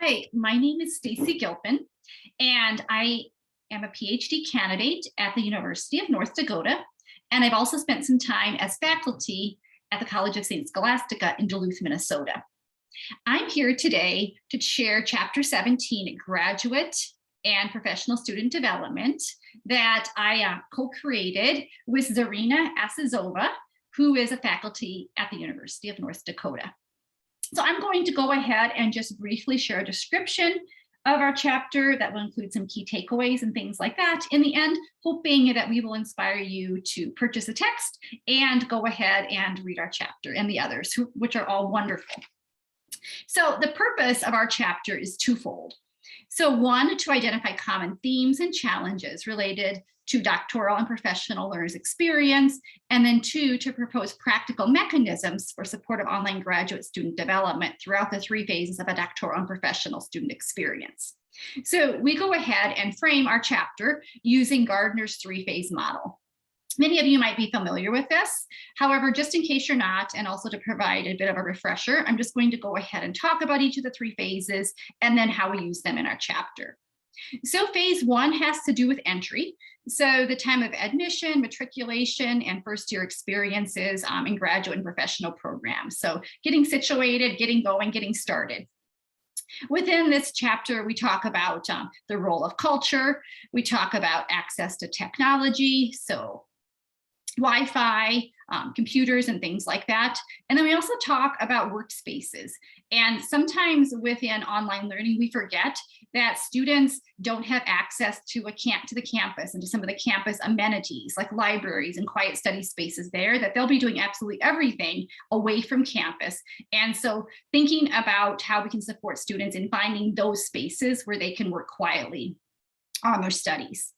Hi, my name is Staci Gilpin, and I am a PhD candidate at the University of North Dakota. And I've also spent some time as faculty at the College of St. Scholastica in Duluth, Minnesota. I'm here today to share Chapter 17, Graduate and Professional Student Development, that I co-created with Zarrina Azizova, who is a faculty at the University of North Dakota. So I'm going to go ahead and just briefly share a description of our chapter that will include some key takeaways and things like that in the end, hoping that we will inspire you to purchase a text and go ahead and read our chapter and the others, which are all wonderful. So the purpose of our chapter is twofold. So one, to identify common themes and challenges related to doctoral and professional learners' experience, and then two, to propose practical mechanisms for support of online graduate student development throughout the three phases of a doctoral and professional student experience. So we go ahead and frame our chapter using Gardner's three-phase model. Many of you might be familiar with this. However, just in case you're not, and also to provide a bit of a refresher, I'm just going to go ahead and talk about each of the three phases and then how we use them in our chapter. So phase one has to do with entry. So the time of admission, matriculation, and first year experiences in graduate and professional programs. So getting situated, getting going, getting started. Within this chapter, we talk about the role of culture. We talk about access to technology, so Wi-Fi, computers and things like that. And then we also talk about workspaces. And sometimes within online learning, we forget that students don't have access to the campus and to some of the campus amenities like libraries and quiet study spaces there, that they'll be doing absolutely everything away from campus. And so thinking about how we can support students in finding those spaces where they can work quietly on their studies.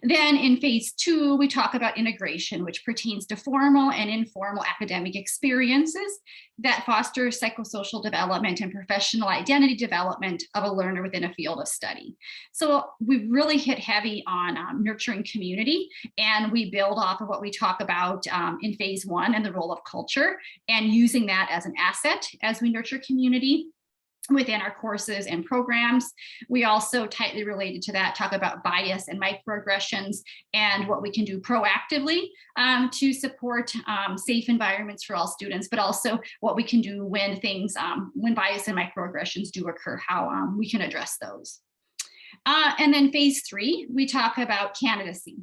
Then in phase two, we talk about integration, which pertains to formal and informal academic experiences that foster psychosocial development and professional identity development of a learner within a field of study. So we really hit heavy on nurturing community, and we build off of what we talk about in phase one and the role of culture, and using that as an asset as we nurture community within our courses and programs. We also, tightly related to that, talk about bias and microaggressions and what we can do proactively to support safe environments for all students, but also what we can do when when bias and microaggressions do occur, how we can address those. And then phase three, we talk about candidacy.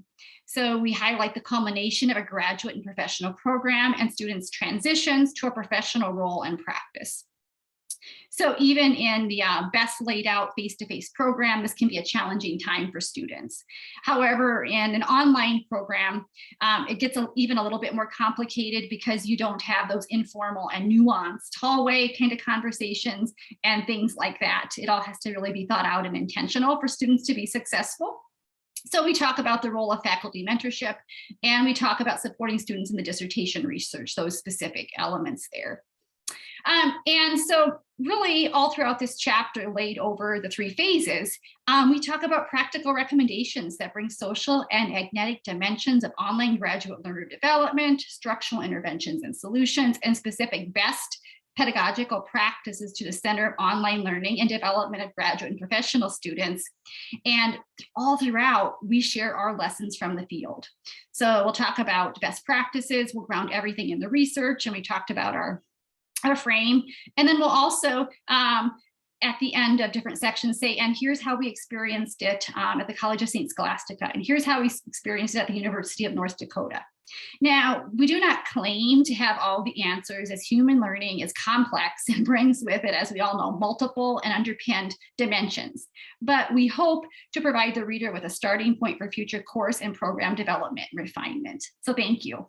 So we highlight the culmination of a graduate and professional program and students' transitions to a professional role and practice. So even in the best laid out face-to-face program, this can be a challenging time for students. However, in an online program, it gets even a little bit more complicated because you don't have those informal and nuanced hallway kind of conversations and things like that. It all has to really be thought out and intentional for students to be successful. So we talk about the role of faculty mentorship, and we talk about supporting students in the dissertation research, those specific elements there. And so really all throughout this chapter laid over the three phases, we talk about practical recommendations that bring social and magnetic dimensions of online graduate learner development, structural interventions and solutions, and specific best pedagogical practices to the center of online learning and development of graduate and professional students. And all throughout, we share our lessons from the field. So we'll talk about best practices, we'll ground everything in the research, and we talked about our frame. And then we'll also, at the end of different sections, say, and here's how we experienced it at the College of St. Scholastica, and here's how we experienced it at the University of North Dakota. Now, we do not claim to have all the answers, as human learning is complex and brings with it, as we all know, multiple and underpinned dimensions. But we hope to provide the reader with a starting point for future course and program development and refinement. So thank you.